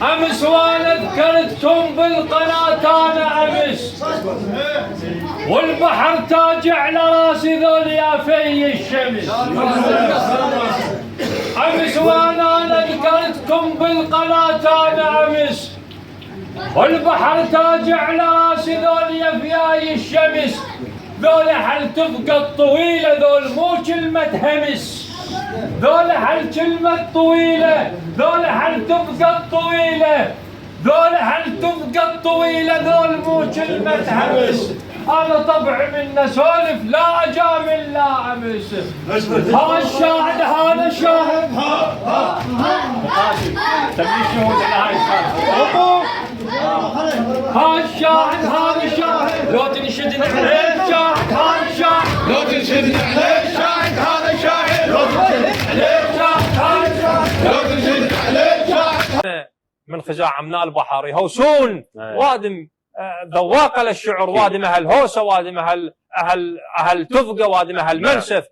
امس وانا ذكرتكم بالقناة انا امس، والبحر تاج على راسي ذول يا في الشمس. امس وانا ذكرتكم بالقناة انا امس، والبحر تاج على راسي ذول يا في الشمس. ذول حل تبقى الطويلة، ذول مو كلمة همس، ذول حل كلمة طويلة، ذول حل تبقى الطويلة، ذول حل تبقى الطويلة، ذول مو كلمة همس. أنا طبعي من أسولف لا أجامل لا أمس. ها الشاهد هذا شاهد، ها الشاهد هذا شاهد، لو تنشد عليه شاهد هذا شاهد، لو تنشد عليه شاهد هذا شاهد، لو تنشد عليه شاهد هذا شاهد، لو تنشد عليه شاهد. من خزاع من البحر يهوسون وادم ذواق للشعر، وادم اهل هوسه، وادم اهل تفقه، وادم اهل منسف.